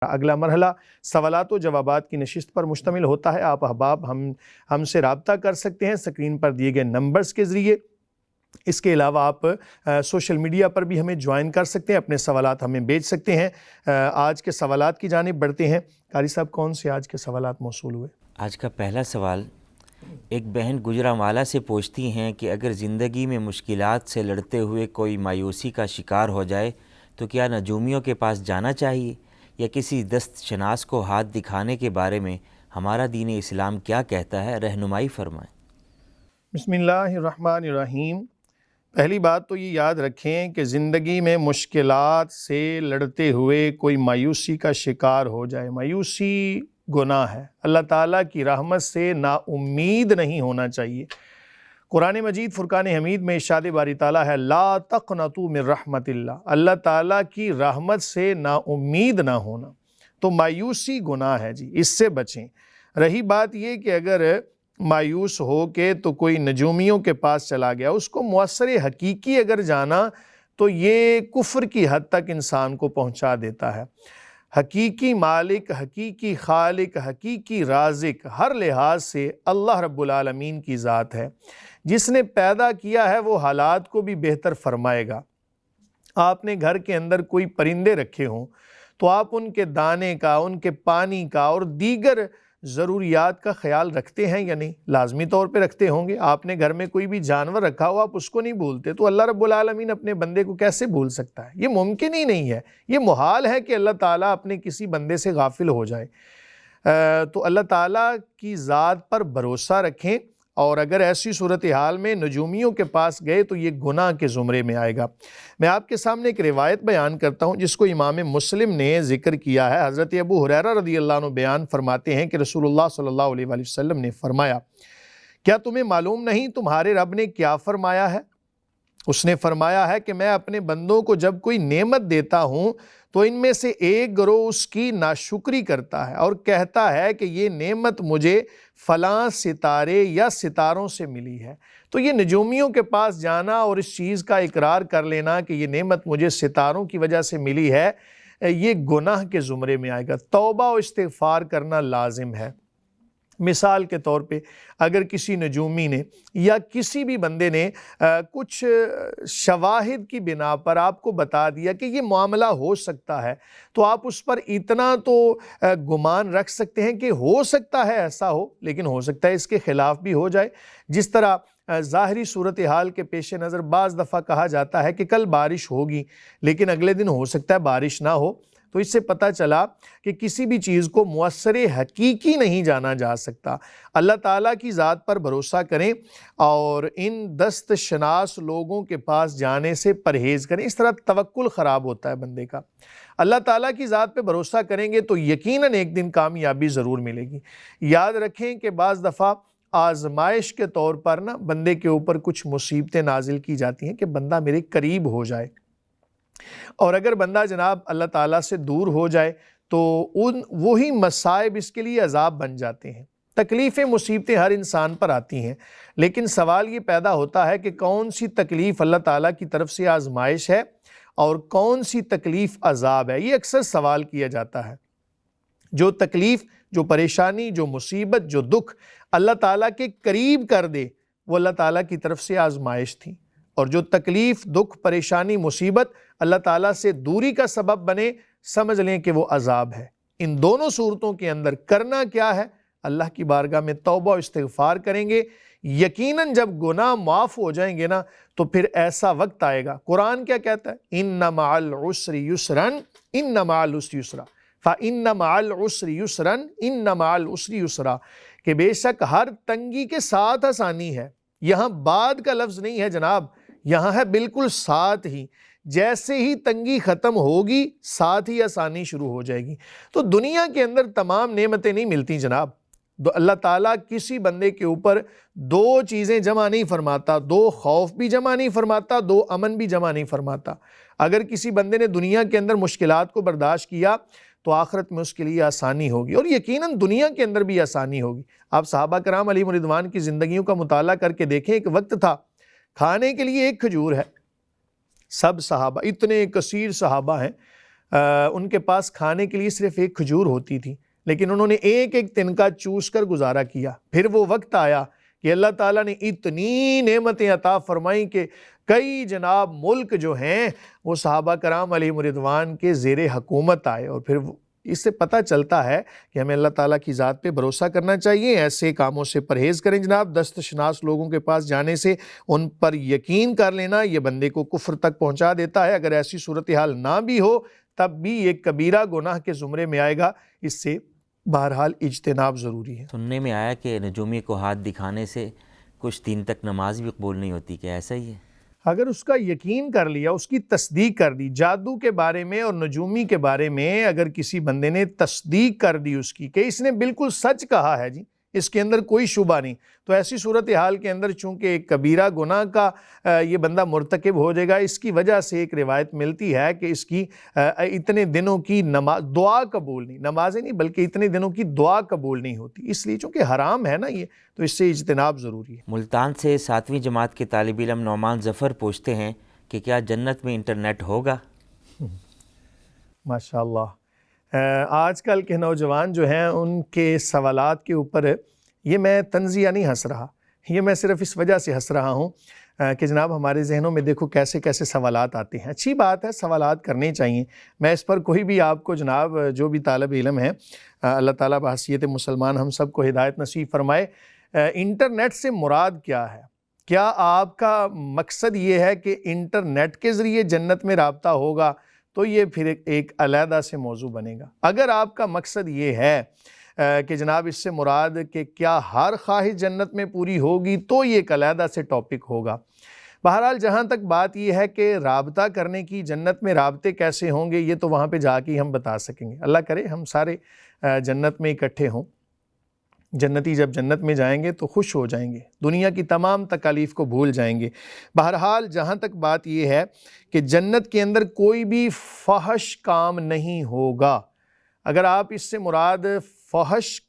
اگلا مرحلہ سوالات و جوابات کی نشست پر مشتمل ہوتا ہے۔ آپ احباب ہم سے رابطہ کر سکتے ہیں اسکرین پر دیے گئے نمبرز کے ذریعے۔ اس کے علاوہ آپ سوشل میڈیا پر بھی ہمیں جوائن کر سکتے ہیں، اپنے سوالات ہمیں بھیج سکتے ہیں۔ آج کے سوالات کی جانب بڑھتے ہیں۔ قاری صاحب، کون سے آج کے سوالات موصول ہوئے؟ آج کا پہلا سوال ایک بہن گجرانوالہ سے پوچھتی ہیں کہ اگر زندگی میں مشکلات سے لڑتے ہوئے کوئی مایوسی کا شکار ہو جائے تو کیا نجومیوں کے پاس جانا چاہیے، یا کسی دست شناس کو ہاتھ دکھانے کے بارے میں ہمارا دین اسلام کیا کہتا ہے؟ رہنمائی فرمائیں۔ بسم اللہ الرحمن الرحیم۔ پہلی بات تو یہ یاد رکھیں کہ زندگی میں مشکلات سے لڑتے ہوئے کوئی مایوسی کا شکار ہو جائے، مایوسی گناہ ہے۔ اللہ تعالیٰ کی رحمت سے نا امید نہیں ہونا چاہیے۔ قرآن مجید فرقان حمید میں ارشاد باری تعالیٰ ہے، لا تقنطوا من رحمت اللہ، اللہ تعالیٰ کی رحمت سے نا امید نہ ہونا۔ تو مایوسی گناہ ہے جی، اس سے بچیں۔ رہی بات یہ کہ اگر مایوس ہو کے تو کوئی نجومیوں کے پاس چلا گیا، اس کو مؤثر حقیقی اگر جانا تو یہ کفر کی حد تک انسان کو پہنچا دیتا ہے۔ حقیقی مالک، حقیقی خالق، حقیقی رازق ہر لحاظ سے اللہ رب العالمین کی ذات ہے۔ جس نے پیدا کیا ہے وہ حالات کو بھی بہتر فرمائے گا۔ آپ نے گھر کے اندر کوئی پرندے رکھے ہوں تو آپ ان کے دانے کا، ان کے پانی کا اور دیگر ضروریات کا خیال رکھتے ہیں یا نہیں؟ لازمی طور پہ رکھتے ہوں گے۔ آپ نے گھر میں کوئی بھی جانور رکھا ہو، آپ اس کو نہیں بھولتے، تو اللہ رب العالمین اپنے بندے کو کیسے بھول سکتا ہے؟ یہ ممکن ہی نہیں ہے، یہ محال ہے کہ اللہ تعالیٰ اپنے کسی بندے سے غافل ہو جائے۔ تو اللہ تعالیٰ کی ذات پر بھروسہ رکھیں، اور اگر ایسی صورتحال میں نجومیوں کے پاس گئے تو یہ گناہ کے زمرے میں آئے گا۔ میں آپ کے سامنے ایک روایت بیان کرتا ہوں جس کو امام مسلم نے ذکر کیا ہے۔ حضرت ابو ہریرہ رضی اللہ عنہ بیان فرماتے ہیں کہ رسول اللہ صلی اللہ علیہ وآلہ وسلم نے فرمایا، کیا تمہیں معلوم نہیں تمہارے رب نے کیا فرمایا ہے؟ اس نے فرمایا ہے کہ میں اپنے بندوں کو جب کوئی نعمت دیتا ہوں تو ان میں سے ایک گروہ اس کی ناشکری کرتا ہے اور کہتا ہے کہ یہ نعمت مجھے فلاں ستارے یا ستاروں سے ملی ہے۔ تو یہ نجومیوں کے پاس جانا اور اس چیز کا اقرار کر لینا کہ یہ نعمت مجھے ستاروں کی وجہ سے ملی ہے، یہ گناہ کے زمرے میں آئے گا۔ توبہ و استغفار کرنا لازم ہے۔ مثال کے طور پہ اگر کسی نجومی نے یا کسی بھی بندے نے کچھ شواہد کی بنا پر آپ کو بتا دیا کہ یہ معاملہ ہو سکتا ہے، تو آپ اس پر اتنا تو گمان رکھ سکتے ہیں کہ ہو سکتا ہے ایسا ہو، لیکن ہو سکتا ہے اس کے خلاف بھی ہو جائے۔ جس طرح ظاہری صورتحال کے پیش نظر بعض دفعہ کہا جاتا ہے کہ کل بارش ہوگی، لیکن اگلے دن ہو سکتا ہے بارش نہ ہو، تو اس سے پتہ چلا کہ کسی بھی چیز کو مؤثر حقیقی نہیں جانا جا سکتا۔ اللہ تعالیٰ کی ذات پر بھروسہ کریں اور ان دست شناس لوگوں کے پاس جانے سے پرہیز کریں۔ اس طرح توکل خراب ہوتا ہے بندے کا۔ اللہ تعالیٰ کی ذات پہ بھروسہ کریں گے تو یقیناً ایک دن کامیابی ضرور ملے گی۔ یاد رکھیں کہ بعض دفعہ آزمائش کے طور پر بندے کے اوپر کچھ مصیبتیں نازل کی جاتی ہیں کہ بندہ میرے قریب ہو جائے، اور اگر بندہ جناب اللہ تعالیٰ سے دور ہو جائے تو وہی مصائب اس کے لیے عذاب بن جاتے ہیں۔ تکلیفیں مصیبتیں ہر انسان پر آتی ہیں، لیکن سوال یہ پیدا ہوتا ہے کہ کون سی تکلیف اللہ تعالیٰ کی طرف سے آزمائش ہے اور کون سی تکلیف عذاب ہے۔ یہ اکثر سوال کیا جاتا ہے۔ جو تکلیف، جو پریشانی، جو مصیبت، جو دکھ اللہ تعالیٰ کے قریب کر دے وہ اللہ تعالیٰ کی طرف سے آزمائش تھی، اور جو تکلیف، دکھ، پریشانی، مصیبت اللہ تعالیٰ سے دوری کا سبب بنے، سمجھ لیں کہ وہ عذاب ہے۔ ان دونوں صورتوں کے اندر کرنا کیا ہے؟ اللہ کی بارگاہ میں توبہ و استغفار کریں گے۔ یقیناً جب گناہ معاف ہو جائیں گے تو پھر ایسا وقت آئے گا۔ قرآن کیا کہتا ہے؟ ان مع العسر یسرا، ان مع العسر یسرا، فان مع العسر یسرا، ان مع العسر یسرا، کہ بے شک ہر تنگی کے ساتھ آسانی ہے۔ یہاں بعد کا لفظ نہیں ہے جناب، یہاں ہے بالکل ساتھ ہی۔ جیسے ہی تنگی ختم ہوگی ساتھ ہی آسانی شروع ہو جائے گی۔ تو دنیا کے اندر تمام نعمتیں نہیں ملتی جناب۔ اللہ تعالیٰ کسی بندے کے اوپر دو چیزیں جمع نہیں فرماتا، دو خوف بھی جمع نہیں فرماتا، دو امن بھی جمع نہیں فرماتا۔ اگر کسی بندے نے دنیا کے اندر مشکلات کو برداشت کیا تو آخرت میں اس کے لیے آسانی ہوگی، اور یقیناً دنیا کے اندر بھی آسانی ہوگی۔ آپ صحابہ کرام علیہم رضوان کی زندگیوں کا مطالعہ کر کے دیکھیں، ایک وقت تھا کھانے کے لیے ایک کھجور ہے، سب صحابہ، اتنے کثیر صحابہ ہیں، ان کے پاس کھانے کے لیے صرف ایک کھجور ہوتی تھی، لیکن انہوں نے ایک ایک تنکا چوس کر گزارا کیا۔ پھر وہ وقت آیا کہ اللہ تعالیٰ نے اتنی نعمتیں عطا فرمائیں کہ کئی جناب ملک جو ہیں وہ صحابہ کرام علیہم رضوان کے زیر حکومت آئے، اور پھر اس سے پتہ چلتا ہے کہ ہمیں اللہ تعالیٰ کی ذات پہ بھروسہ کرنا چاہیے، ایسے کاموں سے پرہیز کریں جناب۔ دست شناس لوگوں کے پاس جانے سے ان پر یقین کر لینا یہ بندے کو کفر تک پہنچا دیتا ہے۔ اگر ایسی صورتحال نہ بھی ہو تب بھی یہ کبیرہ گناہ کے زمرے میں آئے گا، اس سے بہرحال اجتناب ضروری ہے۔ سننے میں آیا کہ نجومی کو ہاتھ دکھانے سے کچھ دن تک نماز بھی قبول نہیں ہوتی، کیا ایسا ہی ہے؟ اگر اس کا یقین کر لیا، اس کی تصدیق کر دی، جادو کے بارے میں اور نجومی کے بارے میں اگر کسی بندے نے تصدیق کر دی اس کی کہ اس نے بالکل سچ کہا ہے جی، اس کے اندر کوئی شبہ نہیں، تو ایسی صورتحال کے اندر چونکہ ایک کبیرہ گناہ کا یہ بندہ مرتکب ہو جائے گا۔ اس کی وجہ سے ایک روایت ملتی ہے کہ اس کی اتنے دنوں کی نماز دعا قبول نہیں، نمازیں نہیں بلکہ اتنے دنوں کی دعا قبول نہیں ہوتی، اس لیے چونکہ حرام ہے نا یہ، تو اس سے اجتناب ضروری ہے۔ ملتان سے 7ویں جماعت کے طالب علم نعمان ظفر پوچھتے ہیں کہ کیا جنت میں انٹرنیٹ ہوگا؟ ماشاءاللہ، آج کل کے نوجوان جو ہیں ان کے سوالات کے اوپر یہ میں طنزیہ نہیں ہنس رہا، یہ میں صرف اس وجہ سے ہنس رہا ہوں کہ جناب ہمارے ذہنوں میں دیکھو کیسے کیسے سوالات آتے ہیں۔ اچھی بات ہے، سوالات کرنے چاہیے، میں اس پر کوئی بھی آپ کو جناب جو بھی طالب علم ہے اللہ تعالیٰ بحیثیت مسلمان ہم سب کو ہدایت نصیب فرمائے۔ انٹرنیٹ سے مراد کیا ہے؟ کیا آپ کا مقصد یہ ہے کہ انٹرنیٹ کے ذریعے جنت میں رابطہ ہوگا؟ تو یہ پھر ایک علیحدہ سے موضوع بنے گا۔ اگر آپ کا مقصد یہ ہے کہ جناب اس سے مراد کہ کیا ہر خواہش جنت میں پوری ہوگی، تو یہ ایک علیحدہ سے ٹاپک ہوگا۔ بہرحال جہاں تک بات یہ ہے کہ رابطہ کرنے کی، جنت میں رابطے کیسے ہوں گے، یہ تو وہاں پہ جا کے ہم بتا سکیں گے۔ اللہ کرے ہم سارے جنت میں اکٹھے ہوں، جنتی جب جنت میں جائیں گے تو خوش ہو جائیں گے، دنیا کی تمام تکالیف کو بھول جائیں گے۔ بہرحال جہاں تک بات یہ ہے کہ جنت کے اندر کوئی بھی فحش کام نہیں ہوگا۔ اگر آپ اس سے مراد فحش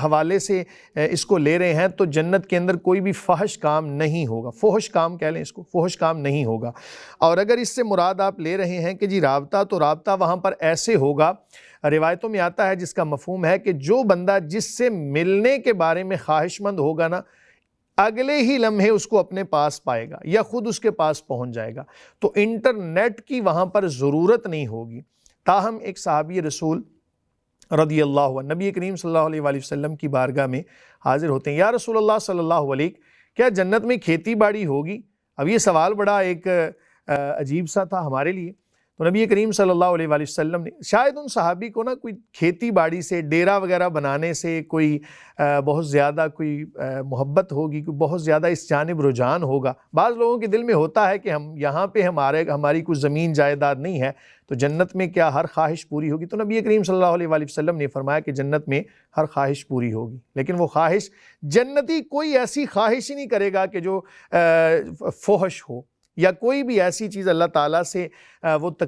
حوالے سے اس کو لے رہے ہیں تو جنت کے اندر کوئی بھی فحش کام نہیں ہوگا، فحش کام کہہ لیں اس کو، فحش کام نہیں ہوگا۔ اور اگر اس سے مراد آپ لے رہے ہیں کہ جی رابطہ، تو رابطہ وہاں پر ایسے ہوگا، روایتوں میں آتا ہے جس کا مفہوم ہے کہ جو بندہ جس سے ملنے کے بارے میں خواہش مند ہوگا نا، اگلے ہی لمحے اس کو اپنے پاس پائے گا یا خود اس کے پاس پہنچ جائے گا، تو انٹرنیٹ کی وہاں پر ضرورت نہیں ہوگی۔ تاہم ایک صحابی رسول رضی اللہ عنہ نبی کریم صلی اللہ علیہ وآلہ وسلم کی بارگاہ میں حاضر ہوتے ہیں، یا رسول اللہ صلی اللہ علیہ، کیا جنت میں کھیتی باڑی ہوگی؟ اب یہ سوال بڑا ایک عجیب سا تھا ہمارے لیے، تو نبی کریم صلی اللہ علیہ وآلہ وسلم نے شاید ان صحابی کو نا کوئی کھیتی باڑی سے، ڈیرا وغیرہ بنانے سے کوئی بہت زیادہ کوئی محبت ہوگی، کوئی بہت زیادہ اس جانب رجحان ہوگا۔ بعض لوگوں کے دل میں ہوتا ہے کہ ہم یہاں پہ ہماری کوئی زمین جائیداد نہیں ہے، تو جنت میں کیا ہر خواہش پوری ہوگی؟ تو نبی کریم صلی اللہ علیہ وآلہ وسلم نے فرمایا کہ جنت میں ہر خواہش پوری ہوگی، لیکن وہ خواہش جنتی کوئی ایسی خواہش ہی نہیں کرے گا کہ جو فحش ہو، یا کوئی بھی ایسی چیز اللہ تعالیٰ سے وہ